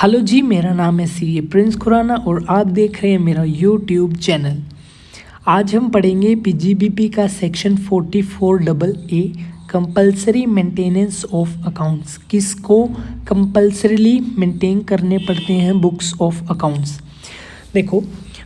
Hello जी, मेरा नाम है सीए प्रिंस खुराना और आप देख रहे हैं मेरा यूट्यूब चैनल। आज हम पढ़ेंगे पीजीबीपी का section 44 AA compulsory maintenance of accounts. किसको कंपल्सरीली मेंटेन करने पड़ते हैं? Books of accounts. देखो,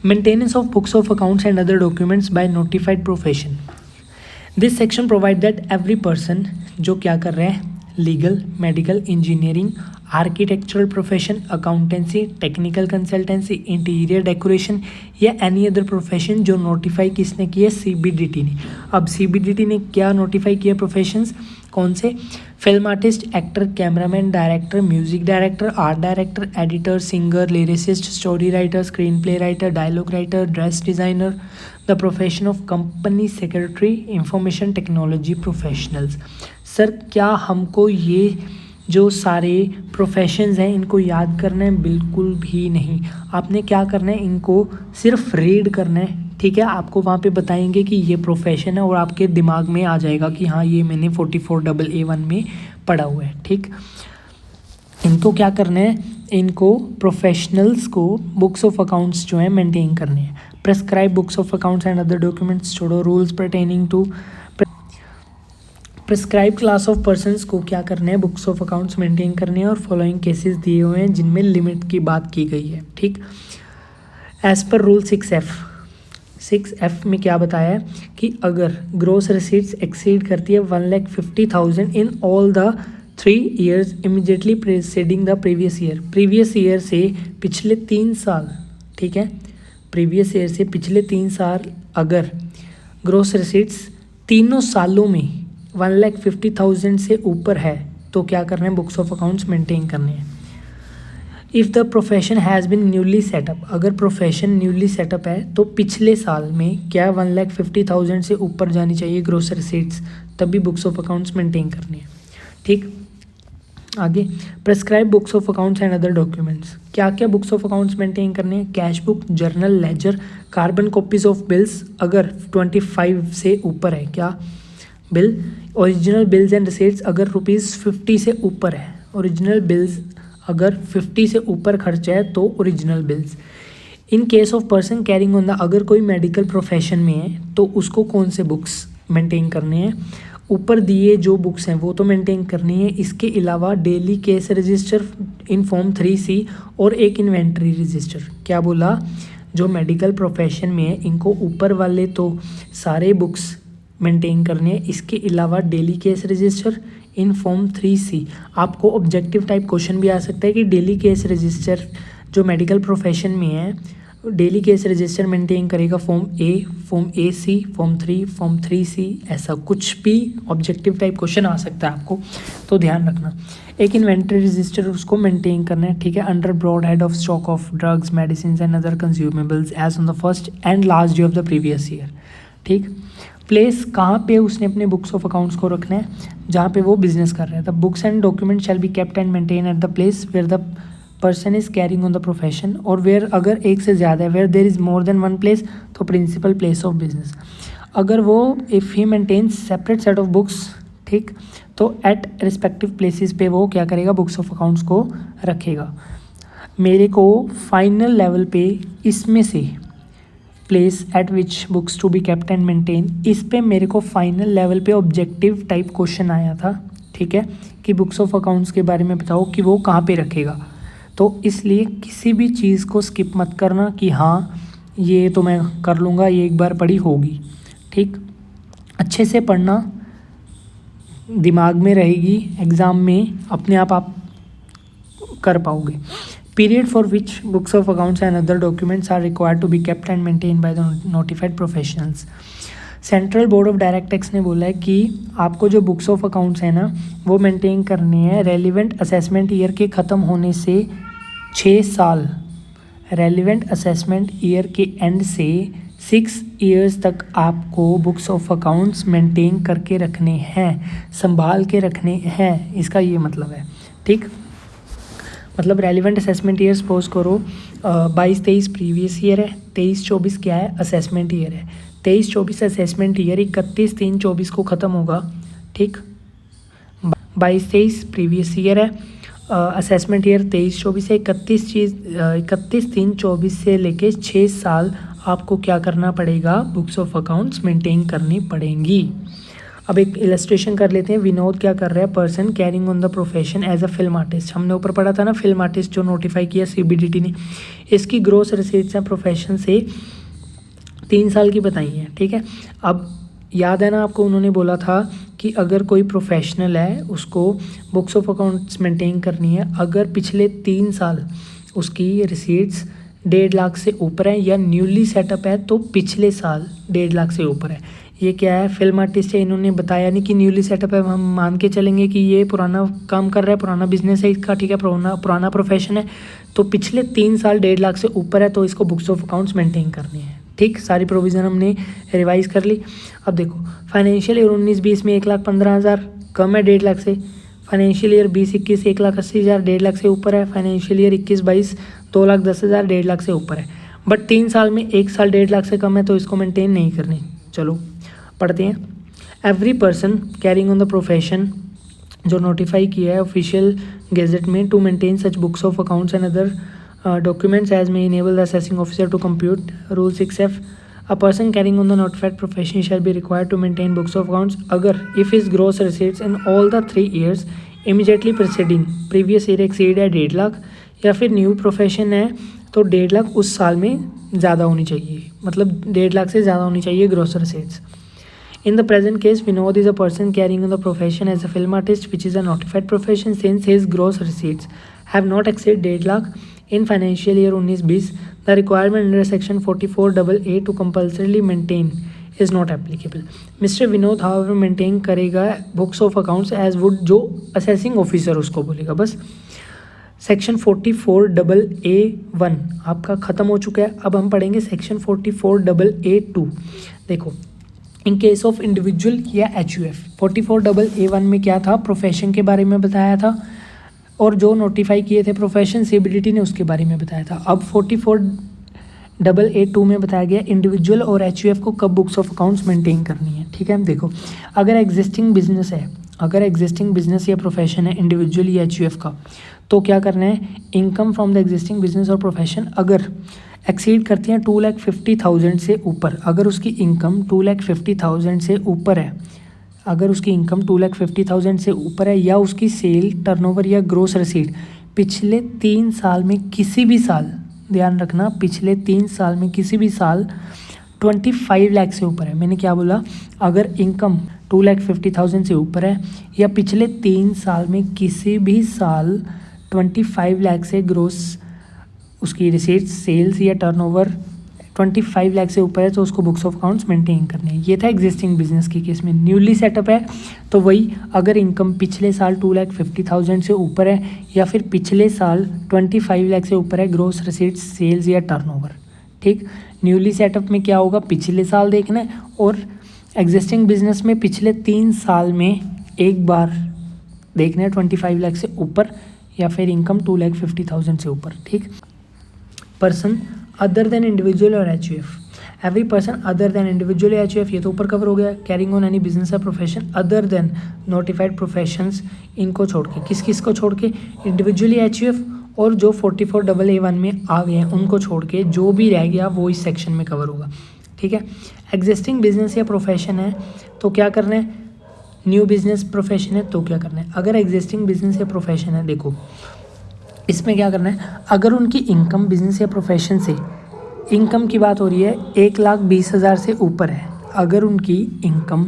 maintenance of books of accounts and other documents by notified profession. This section provide that every person जो क्या कर रहे हैं, legal, medical, engineering, architectural profession, accountancy, technical consultancy, interior decoration या एनी अदर प्रोफेशन जो notify किसने किया? CBDT ने। अब सीबीडीटी ने क्या नोटिफाई किया प्रोफेशंस? कौन से? Film artist, actor, cameraman, director, music director, art director, editor, singer, lyricist, story writer, screenplay writer, dialogue writer, dress designer, the profession of company secretary, information technology professionals. Sir, क्या हमको ये जो सारे professions हैं इनको याद करना है? बिल्कुल भी नहीं। आपने क्या करना है, इनको सिर्फ रीड करना है। ठीक है, आपको वहाँ पे बताएंगे कि ये प्रोफेशन है और आपके दिमाग में आ जाएगा कि हाँ, ये मैंने 44 AA1 में पढ़ा हुआ है। ठीक, इनको क्या करना है, इनको प्रोफेशनल्स को बुक्स ऑफ अकाउंट्स जो है मेंटेन करने हैं। Prescribe books of accounts and other documents छोड़ो, rules pertaining to prescribe class of persons को क्या करना है, बुक्स ऑफ अकाउंट्स मेंटेन करने हैं। और फॉलोइंग केसेस दिए हुए हैं जिनमें लिमिट की बात की गई है। ठीक, एज पर रूल 6F में क्या बताया है कि अगर ग्रॉस रिसीट्स एक्सीड करती है 1,50,000 in all the 3 years immediately preceding the previous year. Previous year से पिछले 3 साल, ठीक है, प्रीवियस ईयर से पिछले 3 साल अगर ग्रॉस रिसीट्स तीनों सालों में 1,50,000 से ऊपर है तो क्या करना है, बुक्स ऑफ अकाउंट्स मेंटेन करने हैं। If the profession has been newly setup, अगर प्रोफेशन न्यूली सेटअप है तो पिछले साल में क्या 1,50,000 से ऊपर जानी चाहिए ग्रॉस रिसीट्स, तभी बुक्स ऑफ अकाउंट्स मेंटेन करनी है। ठीक, आगे prescribe books of accounts and other documents. क्या क्या बुक्स ऑफ अकाउंट्स मेंटेन करने हैं? Cash book, journal, ledger, carbon copies of bills अगर 25 से ऊपर है क्या bill, original bills and receipts अगर ₹50 से ऊपर है, ओरिजिनल बिल्स अगर 50 से ऊपर खर्चा है तो original bills. In case of person carrying on the, अगर कोई मेडिकल प्रोफेशन में है तो उसको कौन से बुक्स मेंटेन करने हैं? ऊपर दिए जो बुक्स हैं वो तो मेंटेन करनी है। इसके अलावा daily case register in form 3C और एक इन्वेंट्री रजिस्टर। क्या बोला? जो मेडिकल प्रोफेशन में है इनको ऊपर वाले तो सारे बुक्स मेंटेन करने हैं, इसके अलावा daily case register in form 3C। आपको ऑब्जेक्टिव टाइप क्वेश्चन भी आ सकता है कि डेली केस रजिस्टर जो मेडिकल प्रोफेशन में है डेली केस रजिस्टर मेंटेन करेगा form A, form AC, form 3, form 3C, ऐसा कुछ भी ऑब्जेक्टिव टाइप क्वेश्चन आ सकता है आपको, तो ध्यान रखना। एक इन्वेंट्री रजिस्टर उसको मेंटेन करना है। ठीक है, under broad head of stock of drugs, medicine and other consumables as on the first and last day of the previous year. ठीक, प्लेस कहाँ पे उसने अपने बुक्स ऑफ अकाउंट्स को रखना है? जहाँ पे वो बिजनेस कर रहे हैं। The books and document shall be kept and maintain at the place where the person is carrying on the profession. और वेयर अगर एक से ज़्यादा है, where there is more than 1 place तो प्रिंसिपल प्लेस ऑफ बिजनेस। अगर वो if he maintains separate set of books, ठीक, तो एट रिस्पेक्टिव प्लेसेस पे वो क्या करेगा, बुक्स ऑफ अकाउंट्स को रखेगा। मेरे को फाइनल लेवल पे इसमें से place at which books to be kept and maintain, इस पे मेरे को फाइनल लेवल पे ऑब्जेक्टिव टाइप क्वेश्चन आया था। ठीक है, कि बुक्स ऑफ अकाउंट्स के बारे में बताओ कि वो कहाँ पे रखेगा। तो इसलिए किसी भी चीज़ को स्किप मत करना कि हाँ ये तो मैं कर लूँगा, ये एक बार पढ़ी होगी। ठीक, अच्छे से पढ़ना, दिमाग में रहेगी, एग्ज़ाम में अपने आप कर पाओगे। Period for which books of accounts and other documents are required to be kept and maintained by the notified professionals. Central board of direct tax ने बोला है कि आपको जो बुक्स ऑफ अकाउंट्स है ना वो मेंटेन करने हैं रेलिवेंट असेसमेंट ईयर के ख़त्म होने से 6 साल, रेलिवेंट असेसमेंट ईयर के एंड से 6 years तक आपको बुक्स ऑफ अकाउंट्स मेंटेन करके रखने हैं, संभाल के रखने हैं, इसका ये मतलब है। ठीक, मतलब रेलिवेंट असेसमेंट ईयर सपोज करो 22-23 प्रीवियस ईयर है, 23-24 क्या है, असेसमेंट ईयर है। 23-24 असेसमेंट ईयर 31-3-24 को ख़त्म होगा। ठीक, 22-23 प्रीवियस ईयर है असेसमेंट ईयर 23-24 से 31/3/24 से लेके 6 साल आपको क्या करना पड़ेगा, बुक्स ऑफ अकाउंट्स मेंटेन करनी पड़ेंगी। अब एक इलस्ट्रेशन कर लेते हैं। विनोद क्या कर रहा है, person carrying on the profession as a film artist. हमने ऊपर पढ़ा था ना, फिल्म आर्टिस्ट जो नोटिफाई किया CBDT ने, इसकी ग्रोस रिसीट्स हैं प्रोफेशन से 3 साल की बताई हैं, ठीक है। अब याद है ना आपको, उन्होंने बोला था कि अगर कोई प्रोफेशनल है उसको बुक्स ऑफ अकाउंट्स मेंटेन करनी है अगर पिछले 3 साल उसकी रिसीट्स 1.5 लाख से ऊपर है, या न्यूली सेटअप है तो पिछले साल 1.5 लाख से ऊपर है। ये क्या है, फिल्म आर्टिस्ट है, इन्होंने बताया नहीं कि न्यूली सेटअप है, हम मान के चलेंगे कि ये पुराना काम कर रहा है, पुराना बिजनेस है इसका, ठीक है, पुराना प्रोफेशन है, तो पिछले 3 साल 1.5 लाख से ऊपर है तो इसको बुक्स ऑफ अकाउंट्स मेंटेन करनी है, ठीक। सारी प्रोविज़न हमने रिवाइज कर ली। अब देखो, फाइनेंशियल ईयर 19-20 में 1,15,000 कम है 1.5 लाख से। फाइनेंशियल ईयर 20-21 1,80,000 1.5 लाख से ऊपर है। फाइनेंशियल ईयर 21-22 2,10,000 1.5 लाख से ऊपर है। बट 3 साल में 1 साल 1.5 लाख से कम है तो इसको मेंटेन नहीं करनी। चलो पढ़ते हैं। Every person carrying on the profession जो नोटिफाई किया है ऑफिशियल गेजेट में to maintain such books of accounts and other documents as may enable the assessing officer to compute. Rule 6F, a person carrying on the notified profession shall be required to maintain books of accounts अगर if his gross receipts in all the 3 years immediately preceding previous year exceed है 1.5 लाख, या फिर new profession है तो 1.5 लाख उस साल में ज़्यादा होनी चाहिए, मतलब 1.5 लाख से ज़्यादा होनी चाहिए gross receipts. In the present case, Vinod is a person carrying on the profession as a film artist, which is a notified profession. Since his gross receipts have not exceeded 1.5 lakh in financial year 19-20, the requirement under section 44AA to compulsorily maintain is not applicable. Mr. Vinod, however, maintain करेगा books of accounts as would जो assessing officer उसको बोलेगा। बस section 44AA1 आपका ख़त्म हो चुका है। अब हम पढ़ेंगे सेक्शन 44AA2। देखो, इन केस ऑफ इंडिविजुअल या HUF 44AA1 में क्या था, प्रोफेशन के बारे में बताया था, और जो नोटिफाई किए थे प्रोफेशन CBDT ने उसके बारे में बताया था। अब 44AA2 में बताया गया इंडिविजुअल और HUF को कब बुक्स ऑफ अकाउंट्स मेंटेन करनी है, ठीक है। देखो, अगर एग्जिस्टिंग बिजनेस है, अगर एग्जिस्टिंग बिजनेस या प्रोफेशन है इंडिविजुअल या HUF का, तो क्या करना है, income from the existing business और प्रोफेशन अगर एक्सीड करती हैं 2,50,000 से ऊपर, अगर उसकी इनकम 2,50,000 से ऊपर है, अगर उसकी इनकम 2,50,000 से ऊपर है, या उसकी सेल, टर्नओवर या ग्रोस रिसीट पिछले 3 साल में किसी भी साल, ध्यान रखना, पिछले 3 साल में किसी भी साल 25 लाख से ऊपर है। मैंने क्या बोला, अगर इनकम 2,50,000 से ऊपर है या पिछले 3 साल में किसी भी साल 25 लाख से ग्रोस उसकी रिसीट्स, सेल्स या टर्नओवर 25 लाख से ऊपर है तो उसको बुक्स ऑफ अकाउंट्स मेंटेन करने हैं। ये था एग्जिस्टिंग बिजनेस के केस में। न्यूली सेटअप है तो वही, अगर इनकम पिछले साल 2,50,000 से ऊपर है या फिर पिछले साल 25 लाख से ऊपर है ग्रोस रिसीट्स, सेल्स या टर्नओवर, ठीक। न्यूली सेटअप में क्या होगा, पिछले साल देखना है, और एग्जिस्टिंग बिजनेस में पिछले 3 साल में एक बार देखना है 25 लाख से ऊपर या फिर इनकम 2,50,000 से ऊपर, ठीक। पर्सन अदर देन इंडिविजुअल और HUF, every person other than individual या HUF, ये तो ऊपर कवर हो गया। कैरिंग ऑन एनी बिजनेस या profession other than notified professions, इनको छोड़ के, किस किस को छोड़ के, इंडिविजुअल या HUF और जो 44AA1 में आ गए हैं उनको छोड़ के, जो भी रह गया वो इस सेक्शन में कवर होगा, ठीक है। एग्जिस्टिंग बिजनेस या प्रोफेशन है तो क्या करना है, न्यू बिजनेस प्रोफेशन है तो क्या करना है। अगर एग्जिस्टिंग बिजनेस या प्रोफेशन है, देखो इसमें क्या करना है, अगर उनकी इनकम बिजनेस या प्रोफेशन से, इनकम की बात हो रही है 1,20,000 से ऊपर है, अगर उनकी इनकम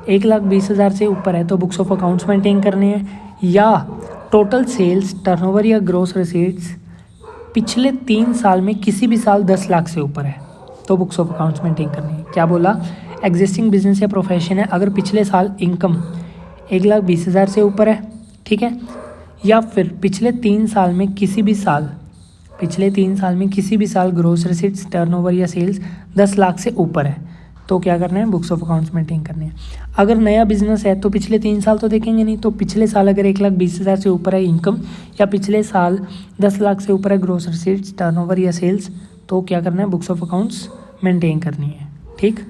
1,20,000 से ऊपर है तो बुक्स ऑफ अकाउंट्स मेंटेन करने हैं, या टोटल सेल्स, टर्नओवर या ग्रोस रिसीट्स पिछले 3 साल में किसी भी साल 10 लाख से ऊपर है तो बुक्स ऑफ अकाउंट्स मेंटेन करनी है। क्या बोला, एग्जिस्टिंग बिजनेस या प्रोफेशन है अगर पिछले साल इनकम 1,20,000 से ऊपर है, ठीक है, या फिर पिछले 3 साल में किसी भी साल, पिछले 3 साल में किसी भी साल ग्रोस रिसीट्स, टर्नओवर या सेल्स 10 लाख से ऊपर है तो क्या करना है, बुक्स ऑफ अकाउंट्स मेंटेन करने हैं। अगर नया बिजनेस है तो पिछले 3 साल तो देखेंगे नहीं, तो पिछले साल अगर 1,20,000 से ऊपर है इनकम, या पिछले साल 10 लाख से ऊपर है ग्रोस रिसीट्स, टर्नओवर या सेल्स, तो क्या करना है, बुक्स ऑफ अकाउंट्स मेंटेन करनी है, ठीक।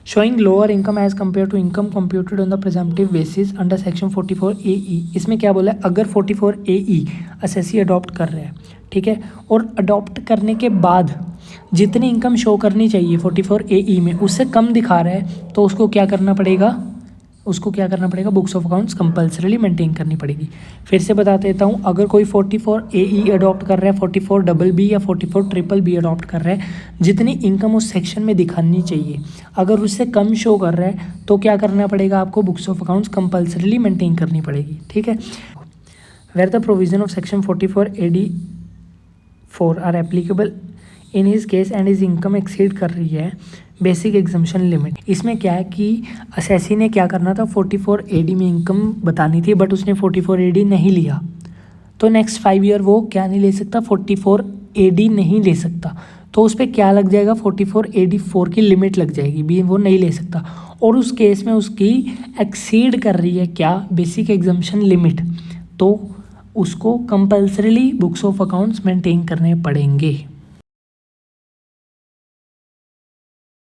Showing lower income as compare to income computed on the presumptive basis under section 44AE। इसमें क्या बोला है, अगर 44AE असेसी अडॉप्ट कर रहे हैं, ठीक है, और अडॉप्ट करने के बाद जितनी इनकम शो करनी चाहिए 44AE में उससे कम दिखा रहा है, तो उसको क्या करना पड़ेगा, books of accounts compulsorily maintain करनी पड़ेगी। फिर से बता देता हूँ, अगर कोई 44AE अडॉप्ट कर रहा है, 44BB या 44BBB अडॉप्ट कर रहा है, जितनी इनकम उस सेक्शन में दिखानी चाहिए अगर उससे कम शो कर रहा है तो क्या करना पड़ेगा आपको, books of accounts compulsorily maintain करनी पड़ेगी, ठीक है। Where the provision of section 44AD4 are applicable in his case and his income exceed कर रही है बेसिक एग्जम्पशन लिमिट। इसमें क्या है कि असेसी ने क्या करना था, 44AD में इनकम बतानी थी, बट उसने 44AD नहीं लिया, तो नेक्स्ट 5 ईयर वो क्या नहीं ले सकता, 44AD नहीं ले सकता, तो उस पर क्या लग जाएगा, 44AD4 की लिमिट लग जाएगी, भी वो नहीं ले सकता। और उस केस में उसकी एक्सीड कर रही है क्या, बेसिक एग्जम्पशन लिमिट, तो उसको compulsorily books of accounts maintain करने पड़ेंगे।